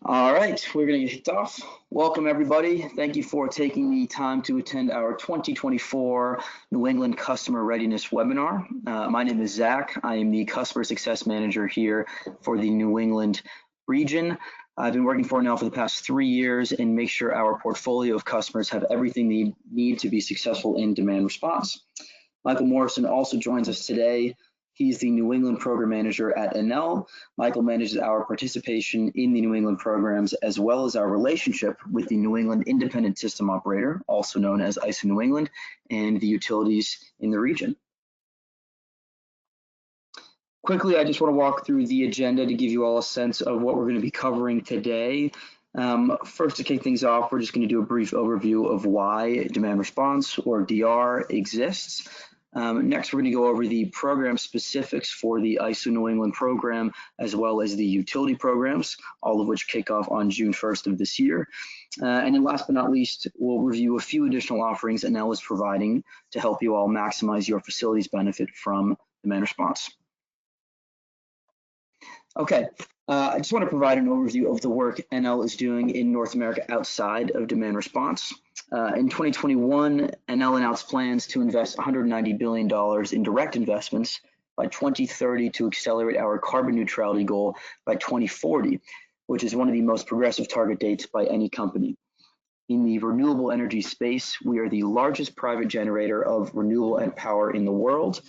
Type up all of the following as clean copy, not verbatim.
All right, we're going to get kicked off. Welcome, everybody. Thank you for taking the time to attend our 2024 New England Customer Readiness webinar. My name is Zach. I am the Customer Success Manager here for the New England region. I've been working for Enel for the past 3 years and make sure our portfolio of customers have everything they need to be successful in demand response. Michael Morrison also joins us today. He's the New England Program Manager at Enel. Michael manages our participation in the New England programs as well as our relationship with the New England Independent System Operator, also known as ISO New England, and the utilities in the region. Quickly, I just want to walk through the agenda to give you all a sense of what we're going to be covering today. First, to kick things off, we're just going to do a brief overview of why demand response, or DR, exists. Next, we're going to go over the program specifics for the ISO New England program, as well as the utility programs, all of which kick off on June 1st of this year. And then last but not least, we'll review a few additional offerings Enel is providing to help you all maximize your facilities benefit from demand response. Okay, I just want to provide an overview of the work Enel is doing in North America outside of demand response. In 2021, Enel announced plans to invest $190 billion in direct investments by 2030 to accelerate our carbon neutrality goal by 2040, which is one of the most progressive target dates by any company. In the renewable energy space, we are the largest private generator of renewable power in the world.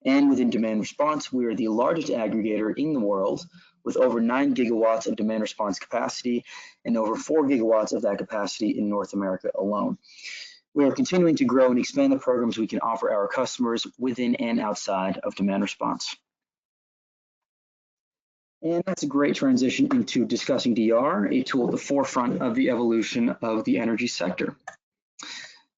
And within demand response, we are the largest aggregator in the world with over 9 gigawatts of demand response capacity and over 4 gigawatts of that capacity in North America alone. We are continuing to grow and expand the programs we can offer our customers within and outside of demand response. And that's a great transition into discussing DR, a tool at the forefront of the evolution of the energy sector.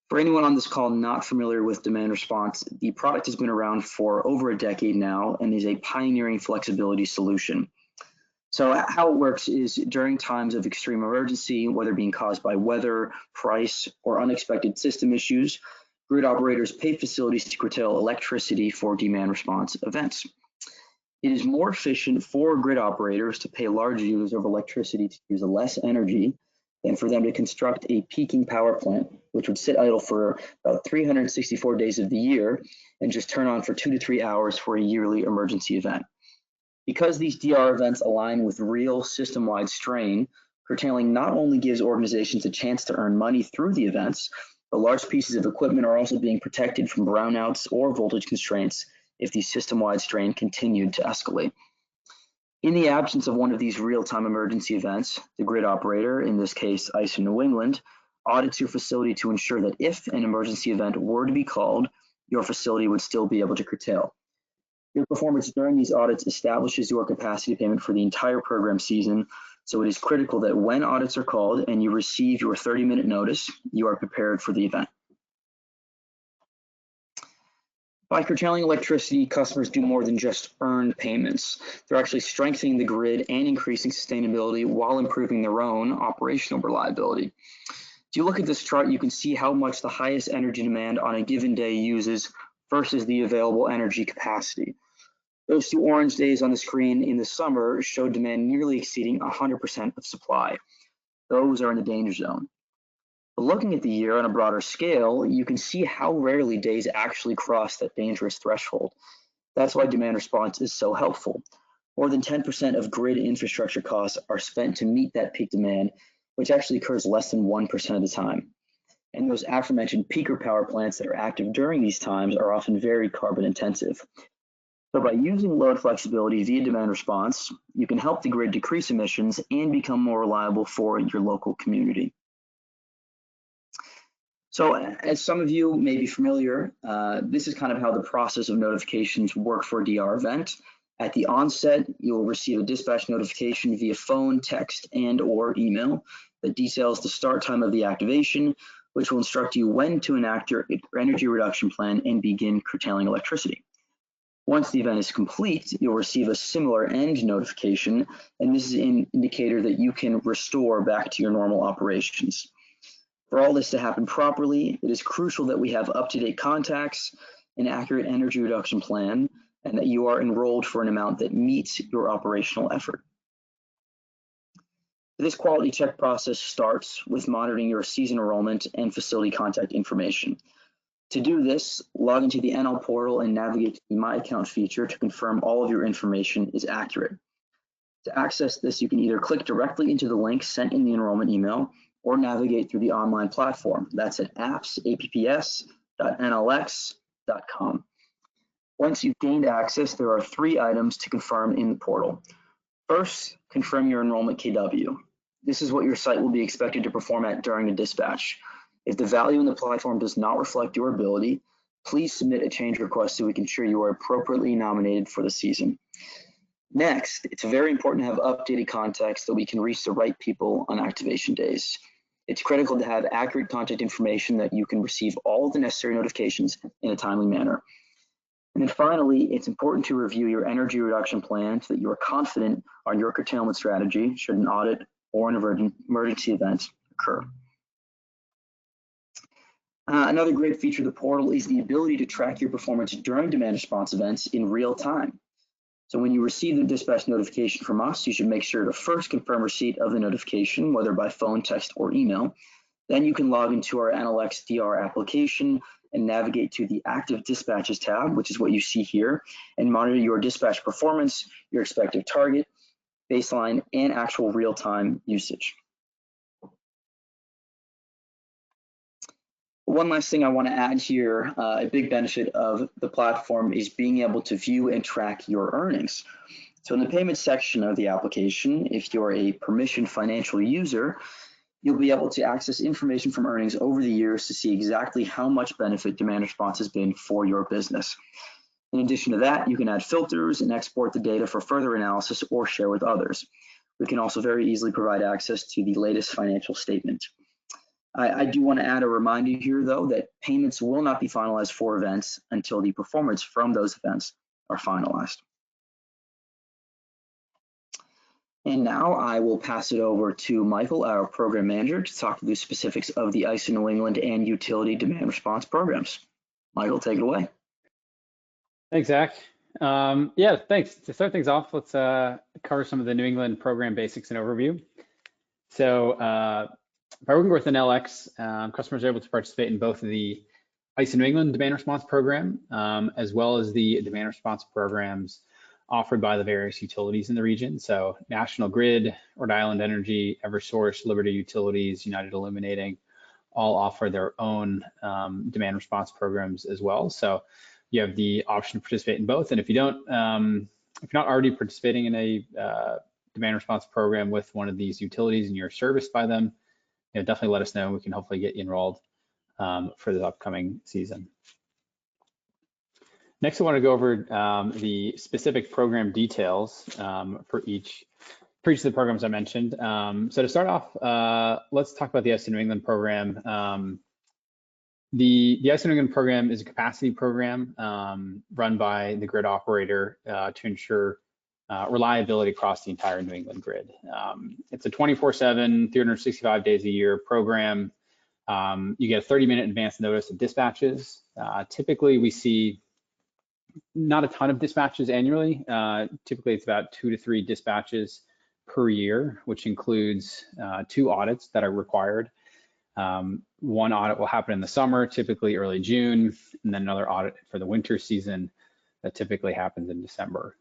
For anyone on this call not familiar with demand response, the product has been around for over a decade now and is a pioneering flexibility solution. So how it works is during times of extreme emergency, whether being caused by weather, price, or unexpected system issues, grid operators pay facilities to curtail electricity for demand response events. It is more efficient for grid operators to pay large users of electricity to use less energy than for them to construct a peaking power plant, which would sit idle for about 364 days of the year and just turn on for 2 to 3 hours for a yearly emergency event. Because these DR events align with real system-wide strain, curtailing not only gives organizations a chance to earn money through the events, but large pieces of equipment are also being protected from brownouts or voltage constraints if the system-wide strain continued to escalate. In the absence of one of these real-time emergency events, the grid operator, in this case ISO New England, audits your facility to ensure that if an emergency event were to be called, your facility would still be able to curtail. Your performance during these audits establishes your capacity payment for the entire program season, so it is critical that when audits are called and you receive your 30-minute notice, you are prepared for the event. By curtailing electricity, customers do more than just earn payments. They're actually strengthening the grid and increasing sustainability while improving their own operational reliability. If you look at this chart, you can see how much the highest energy demand on a given day uses versus the available energy capacity. Those 2 orange days on the screen in the summer show demand nearly exceeding 100% of supply. Those are in the danger zone. But looking at the year on a broader scale, you can see how rarely days actually cross that dangerous threshold. That's why demand response is so helpful. More than 10% of grid infrastructure costs are spent to meet that peak demand, which actually occurs less than 1% of the time. And those aforementioned peaker power plants that are active during these times are often very carbon intensive. So by using load flexibility via demand response, you can help the grid decrease emissions and become more reliable for your local community. So as some of you may be familiar, this is kind of how the process of notifications work for a DR event. At the onset, you'll receive a dispatch notification via phone, text, and/or email that details the start time of the activation, which will instruct you when to enact your energy reduction plan and begin curtailing electricity. Once the event is complete, you'll receive a similar end notification, and this is an indicator that you can restore back to your normal operations. For all this to happen properly, it is crucial that we have up-to-date contacts, an accurate energy reduction plan, and that you are enrolled for an amount that meets your operational effort. This quality check process starts with monitoring your season enrollment and facility contact information. To do this, log into the Enel portal and navigate to the My Account feature to confirm all of your information is accurate. To access this, you can either click directly into the link sent in the enrollment email or navigate through the online platform. That's at apps.nlx.com. Once you've gained access, there are 3 items to confirm in the portal. First, confirm your enrollment KW. This is what your site will be expected to perform at during a dispatch. If the value in the platform does not reflect your ability, please submit a change request so we can ensure you are appropriately nominated for the season. Next, it's very important to have updated context so we can reach the right people on activation days. It's critical to have accurate contact information that you can receive all of the necessary notifications in a timely manner. And then finally, it's important to review your energy reduction plan so that you are confident on your curtailment strategy should an audit or an emergency event occur. Another great feature of the portal is the ability to track your performance during demand response events in real time. So when you receive the dispatch notification from us, you should make sure to first confirm receipt of the notification, whether by phone, text, or email. Then you can log into our NLX DR application and navigate to the Active Dispatches tab, which is what you see here, and monitor your dispatch performance, your expected target, baseline, and actual real-time usage. One last thing I want to add here, a big benefit of the platform is being able to view and track your earnings. So in the payment section of the application, if you're a permissioned financial user, you'll be able to access information from earnings over the years to see exactly how much benefit demand response has been for your business. In addition to that, you can add filters and export the data for further analysis or share with others. We can also very easily provide access to the latest financial statement. I do want to add a reminder here, though, that payments will not be finalized for events until the performance from those events are finalized. And now I will pass it over to Michael, our program manager, to talk through the specifics of the ISO New England and utility demand response programs. Michael, take it away. Thanks, Zach. Yeah, thanks. To start things off, let's cover some of the New England program basics and overview. So by working with NLX, customers are able to participate in both the ISO New England demand response program, as well as the demand response programs offered by the various utilities in the region. So National Grid, Rhode Island Energy, Eversource, Liberty Utilities, United Illuminating, all offer their own demand response programs as well. So you have the option to participate in both. And if you don't, if you're not already participating in a demand response program with one of these utilities and you're serviced by them, definitely let us know. We can hopefully get you enrolled for the upcoming season. Next, I want to go over the specific program details for each of the programs I mentioned. So to start off, let's talk about the ISO New England program. The ISO New England program is a capacity program run by the grid operator to ensure reliability across the entire New England grid. It's a 24/7, 365 days a year program. You get a 30-minute advance notice of dispatches. Typically, we see not a ton of dispatches annually. Typically, it's about 2 to 3 dispatches per year, which includes 2 audits that are required. One audit will happen in the summer, typically early June, and then another audit for the winter season that typically happens in December.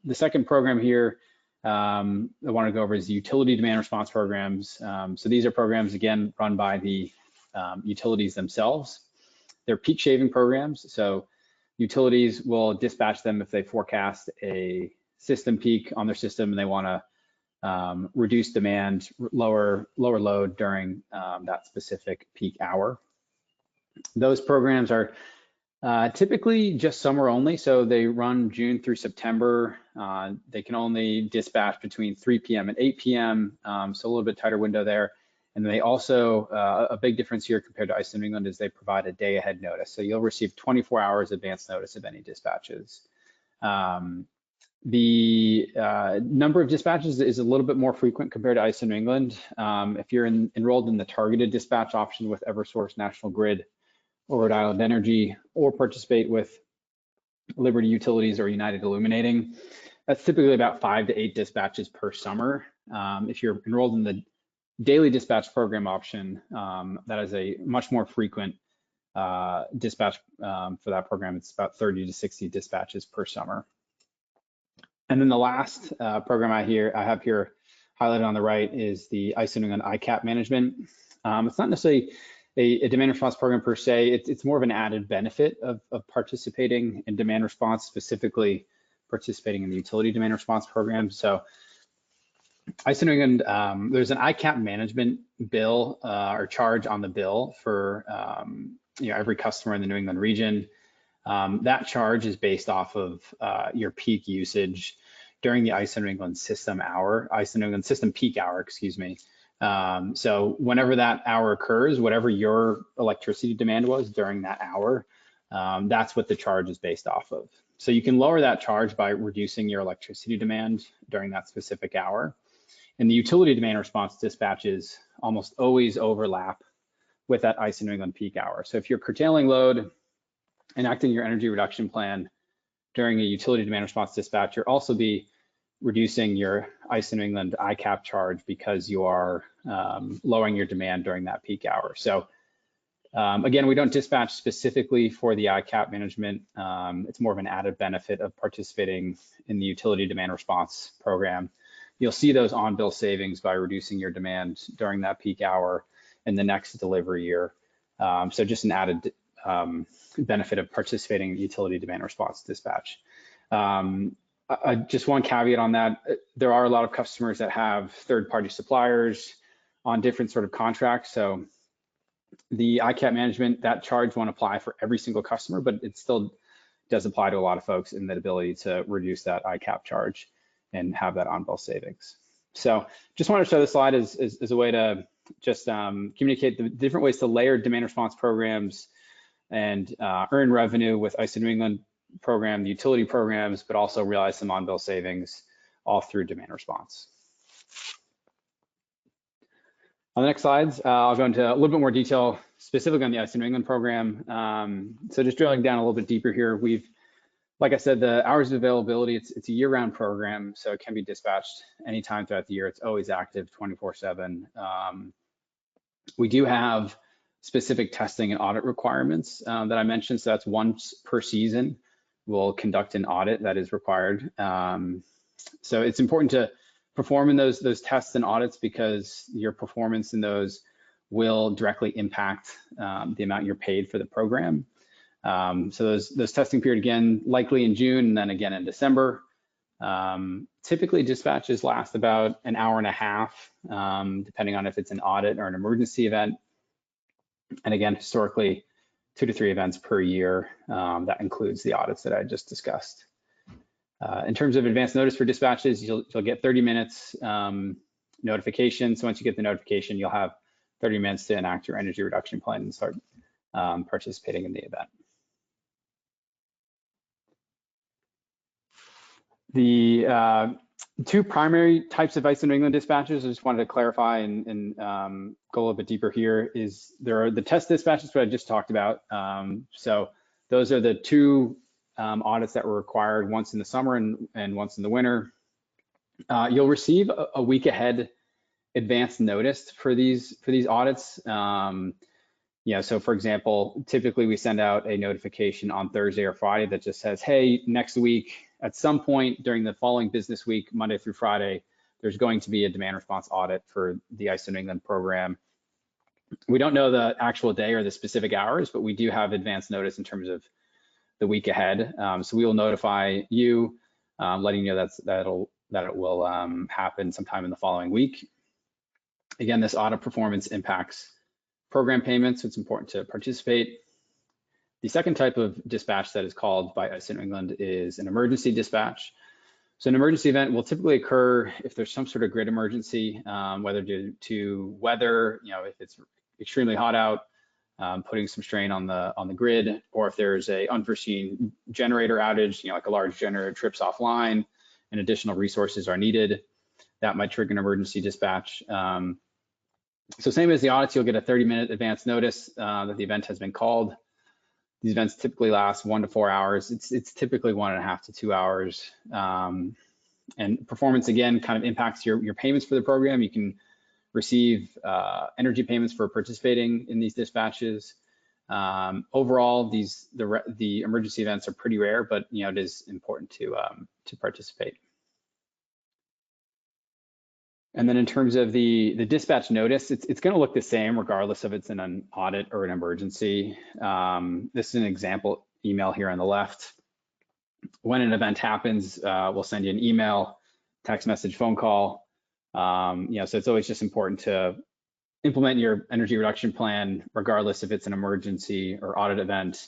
The second program here I want to go over is the utility demand response programs. So these are programs, again, run by the utilities themselves. They're peak shaving programs. So utilities will dispatch them if they forecast a system peak on their system and they want to reduce demand, lower load during that specific peak hour. Those programs are typically just summer only, so they run June through September. They can only dispatch between 3 p.m. and 8 p.m., so a little bit tighter window there. And they also, a big difference here compared to ISO New England is they provide a day ahead notice. So you'll receive 24 hours advance notice of any dispatches. The number of dispatches is a little bit more frequent compared to ISO New England. If you're enrolled in the targeted dispatch option with Eversource, National Grid, or Rhode Island Energy, or participate with Liberty Utilities or United Illuminating, that's typically about 5 to 8 dispatches per summer. If you're enrolled in the daily dispatch program option, that is a much more frequent dispatch for that program. It's about 30 to 60 dispatches per summer. And then the last program I have here highlighted on the right is the ISO New England ICAP management. It's not necessarily a demand response program per se. It's more of an added benefit of participating in demand response, specifically participating in the utility demand response program. So ISO New England, there's an ICAP management bill or charge on the bill for every customer in the New England region. That charge is based off of your peak usage during the ISO New England system hour, ISO New England system peak hour, excuse me. So whenever that hour occurs, whatever your electricity demand was during that hour, that's what the charge is based off of. So you can lower that charge by reducing your electricity demand during that specific hour. And the utility demand response dispatches almost always overlap with that ISO New England peak hour. So if you're curtailing load, enacting your energy reduction plan during a utility demand response dispatch, you'll also be reducing your ISO New England ICAP charge because you are lowering your demand during that peak hour. So again, we don't dispatch specifically for the ICAP management. It's more of an added benefit of participating in the utility demand response program. You'll see those on-bill savings by reducing your demand during that peak hour in the next delivery year. So just an added benefit of participating in utility demand response dispatch. Just one caveat on that, there are a lot of customers that have third-party suppliers on different sort of contracts. So the ICAP management, that charge won't apply for every single customer, but it still does apply to a lot of folks in the ability to reduce that ICAP charge and have that on-bill savings. So just wanted to show this slide as a way to just communicate the different ways to layer demand response programs and earn revenue with ISO New England program, the utility programs, but also realize some on-bill savings all through demand response. On the next slides, I'll go into a little bit more detail specifically on the ISO New England program. So just drilling down a little bit deeper here, like I said, the hours of availability, it's a year-round program, so it can be dispatched anytime throughout the year. It's always active 24/7. We do have specific testing and audit requirements that I mentioned. So that's once per season, we'll conduct an audit that is required. So it's important to perform in those tests and audits because your performance in those will directly impact the amount you're paid for the program. So those testing period, again, likely in June and then again in December. Typically dispatches last about an hour and a half, depending on if it's an audit or an emergency event. And again, historically, 2 to 3 events per year. That includes the audits that I just discussed. In terms of advance notice for dispatches, you'll get 30 minutes notification. So once you get the notification, you'll have 30 minutes to enact your energy reduction plan and start participating in the event. The 2 primary types of ISO New England dispatches, I just wanted to clarify and go a little bit deeper here, there are the test dispatches, what I just talked about. So those are the 2 audits that were required, once in the summer and once in the winter. You'll receive a week ahead advance notice for these audits. So for example, typically we send out a notification on Thursday or Friday that just says, hey, next week, at some point during the following business week, Monday through Friday, there's going to be a demand response audit for the ISO New England program. We don't know the actual day or the specific hours, but we do have advance notice in terms of the week ahead. So we will notify you, letting you know that it will happen sometime in the following week. Again, this audit performance impacts program payments, so it's important to participate. The second type of dispatch that is called by ISO New England is an emergency dispatch. So an emergency event will typically occur if there's some sort of grid emergency, whether due to weather, if it's extremely hot out, putting some strain on the grid, or if there's a unforeseen generator outage, like a large generator trips offline and additional resources are needed, that might trigger an emergency dispatch. So same as the audits, you'll get a 30-minute advance notice that the event has been called. These events typically last 1 to 4 hours. It's typically 1.5 to 2 hours. And performance, again, kind of impacts your payments for the program. You can receive energy payments for participating in these dispatches. Overall, the emergency events are pretty rare, but it is important to participate. And then in terms of the dispatch notice, it's going to look the same regardless if it's in an audit or an emergency. This is an example email here on the left. When an event happens, we'll send you an email, text message, phone call. So it's always just important to implement your energy reduction plan, regardless if it's an emergency or audit event.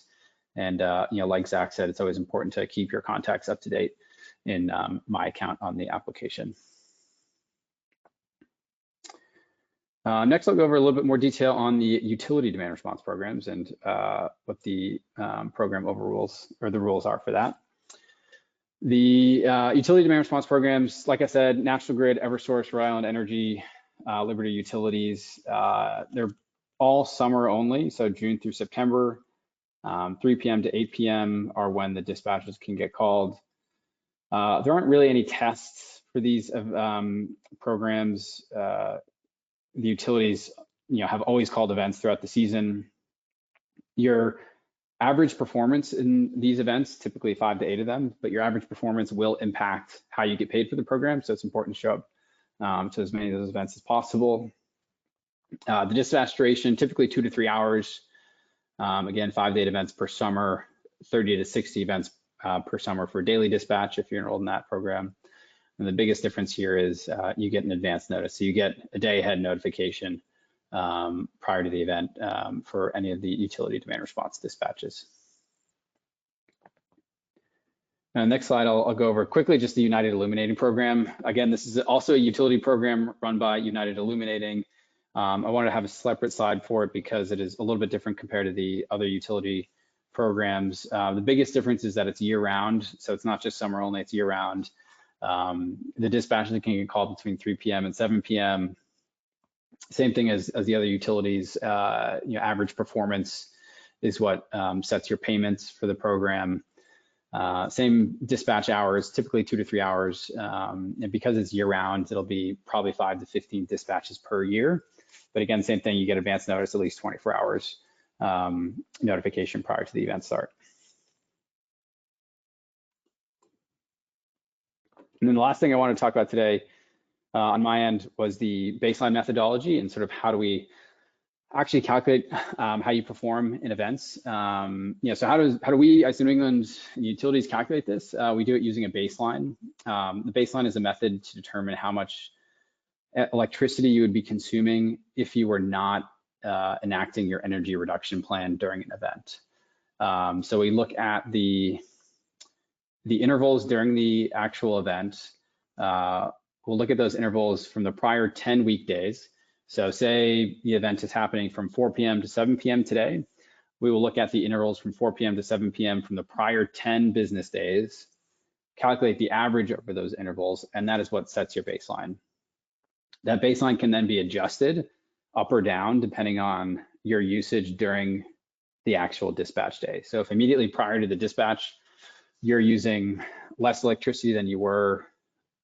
And like Zach said, it's always important to keep your contacts up to date in My Account on the application. Next, I'll go over a little bit more detail on the utility demand response programs and what the program overrules or the rules are for that. The utility demand response programs, like I said, National Grid, Eversource, Rhode Island Energy, Liberty Utilities, they're all summer only, so June through September. 3 p.m. to 8 p.m. are when the dispatches can get called. There aren't really any tests for these programs. The utilities, have always called events throughout the season. Your average performance in these events, typically 5 to 8 of them, but your average performance will impact how you get paid for the program. So it's important to show up to as many of those events as possible. The dispatch duration, typically 2 to 3 hours. Again, 5 to 8 events per summer, 30 to 60 events per summer for daily dispatch if you're enrolled in that program. And the biggest difference here is you get an advance notice. So you get a day ahead notification prior to the event for any of the utility demand response dispatches. Next slide, I'll go over quickly just the United Illuminating program. Again, this is also a utility program run by United Illuminating. I wanted to have a separate slide for it because it is a little bit different compared to the other utility programs. The biggest difference is that it's year-round, so it's not just summer only, it's year-round. The dispatches can get called between 3 p.m. and 7 p.m. Same thing as the other utilities. Average performance is what sets your payments for the program. Same dispatch hours, typically 2 to 3 hours. And because it's year-round, it'll be probably 5 to 15 dispatches per year. But again, same thing, you get advance notice at least 24 hours notification prior to the event start. And then the last thing I want to talk about today on my end was the baseline methodology and sort of how do we actually calculate how you perform in events. So how do we as New England utilities calculate this? We do it using a baseline. The baseline is a method to determine how much electricity you would be consuming if you were not enacting your energy reduction plan during an event. So we look at the intervals during the actual event. We'll look at those intervals from the prior 10 weekdays. So say the event is happening from 4 p.m. to 7 p.m. today. We will look at the intervals from 4 p.m. to 7 p.m. from the prior 10 business days, calculate the average over those intervals, and that is what sets your baseline. That baseline can then be adjusted up or down depending on your usage during the actual dispatch day. So if immediately prior to the dispatch, you're using less electricity than you were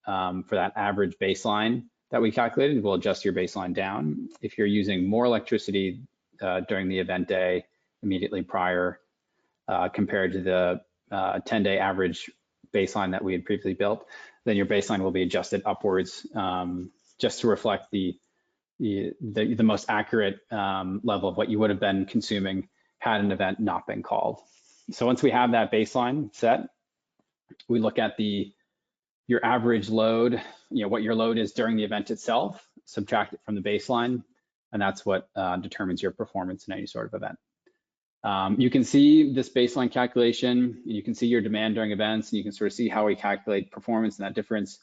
for that average baseline that we calculated, we'll adjust your baseline down. If you're using more electricity during the event day immediately prior compared to the 10-day average baseline that we had previously built, then your baseline will be adjusted upwards just to reflect the most accurate level of what you would have been consuming had an event not been called. So once we have that baseline set, we look at your average load, what your load is during the event itself, subtract it from the baseline, and that's what determines your performance in any sort of event. You can see this baseline calculation, you can see your demand during events, and you can sort of see how we calculate performance and that difference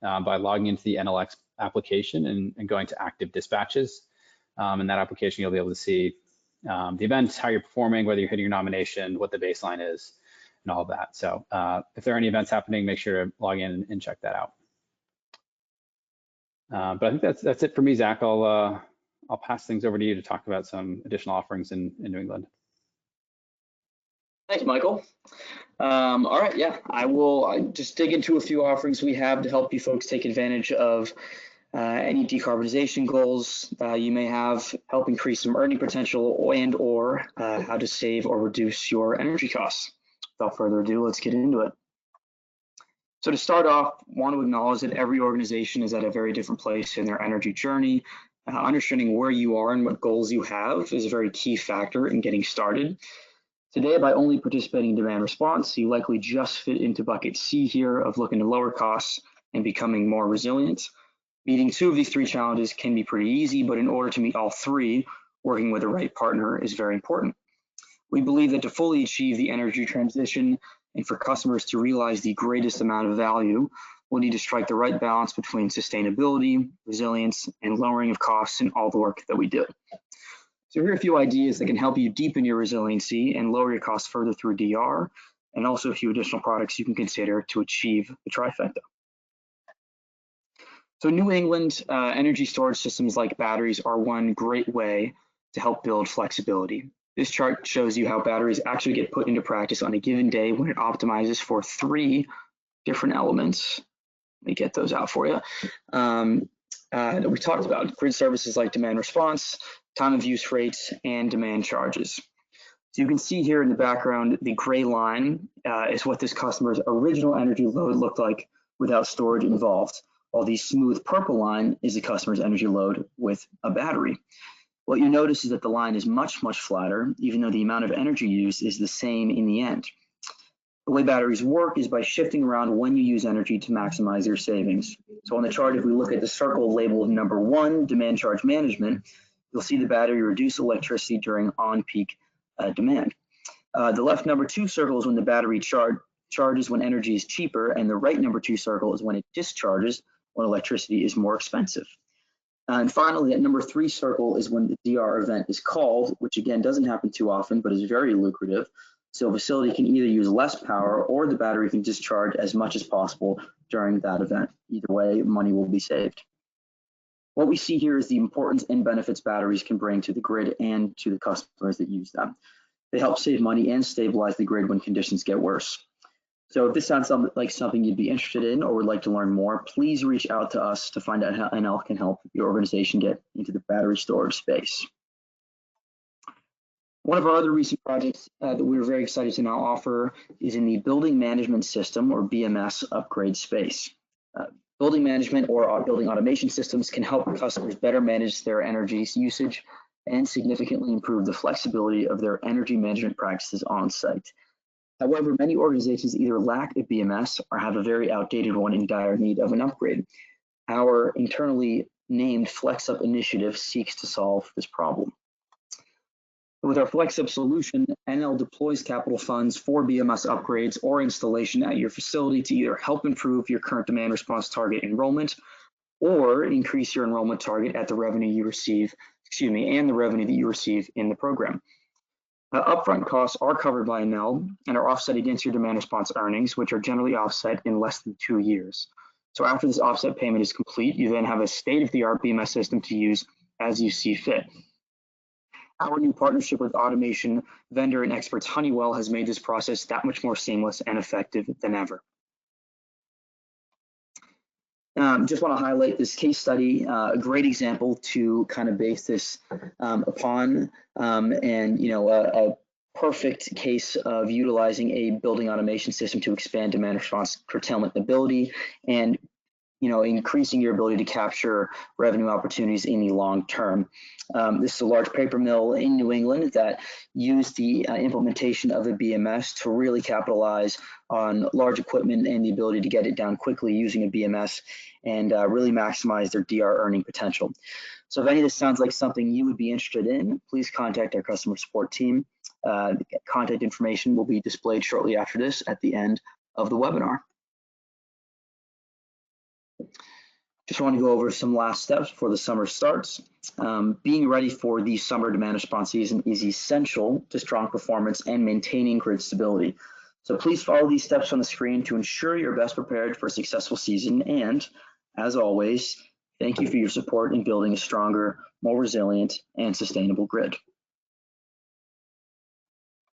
by logging into the Enel application and going to active dispatches. In that application, you'll be able to see the event, how you're performing, whether you're hitting your nomination, what the baseline is, and all of that. So if there are any events happening, make sure to log in and check that out. But I think that's it for me, Zach. I'll pass things over to you to talk about some additional offerings in New England. Thanks, Michael. All right, yeah, I will just dig into a few offerings we have to help you folks take advantage of any decarbonization goals you may have, help increase some earning potential and or how to save or reduce your energy costs. Without further ado, let's get into it. So to start off, I want to acknowledge that every organization is at a very different place in their energy journey. Understanding where you are and what goals you have is a very key factor in getting started. Today, by only participating in demand response, you likely just fit into bucket C here of looking to lower costs and becoming more resilient. Meeting two of these three challenges can be pretty easy, but in order to meet all three, working with the right partner is very important. We believe that to fully achieve the energy transition and for customers to realize the greatest amount of value, we'll need to strike the right balance between sustainability, resilience, and lowering of costs in all the work that we do. So here are a few ideas that can help you deepen your resiliency and lower your costs further through DR, and also a few additional products you can consider to achieve the trifecta. So New England energy storage systems like batteries are one great way to help build flexibility. This chart shows you how batteries actually get put into practice on a given day when it optimizes for three different elements. Let me get those out for you. That we talked about: grid services like demand response, time of use rates, and demand charges. So you can see here in the background, the gray line is what this customer's original energy load looked like without storage involved, while the smooth purple line is the customer's energy load with a battery. What you notice is that the line is much, much flatter, even though the amount of energy used is the same in the end. The way batteries work is by shifting around when you use energy to maximize your savings. So on the chart, if we look at the circle labeled number 1, demand charge management, you'll see the battery reduce electricity during on-peak demand. The left number 2 circle is when the battery charges when energy is cheaper, and the right number 2 circle is when it discharges when electricity is more expensive. And finally, that number 3 circle is when the DR event is called, which again doesn't happen too often, but is very lucrative. So a facility can either use less power or the battery can discharge as much as possible during that event. Either way, money will be saved. What we see here is the importance and benefits batteries can bring to the grid and to the customers that use them. They help save money and stabilize the grid when conditions get worse. So if this sounds like something you'd be interested in or would like to learn more, please reach out to us to find out how Enel can help your organization get into the battery storage space. One of our other recent projects that we're very excited to now offer is in the building management system or BMS upgrade space. Building management or building automation systems can help customers better manage their energy usage and significantly improve the flexibility of their energy management practices on site. However, many organizations either lack a BMS or have a very outdated one in dire need of an upgrade. Our internally named FlexUp initiative seeks to solve this problem. With our FlexUp solution, Enel deploys capital funds for BMS upgrades or installation at your facility to either help improve your current demand response target enrollment or increase your enrollment target at the revenue you receive, and the revenue that you receive in the program. Upfront costs are covered by Enel and are offset against your demand response earnings, which are generally offset in less than 2 years. So after this offset payment is complete, you then have a state-of-the-art BMS system to use as you see fit. Our new partnership with automation vendor and experts Honeywell has made this process that much more seamless and effective than ever. Just want to highlight this case study, a great example to kind of base this upon, and a perfect case of utilizing a building automation system to expand demand response curtailment ability and increasing your ability to capture revenue opportunities in the long term. This is a large paper mill in New England that used the implementation of a BMS to really capitalize on large equipment and the ability to get it down quickly using a BMS and really maximize their DR earning potential. So if any of this sounds like something you would be interested in, please contact our customer support team. Contact information will be displayed shortly after this at the end of the webinar. Just want to go over some last steps before the summer starts. Being ready for the summer demand response season is essential to strong performance and maintaining grid stability. So please follow these steps on the screen to ensure you're best prepared for a successful season. And as always, thank you for your support in building a stronger, more resilient, and sustainable grid.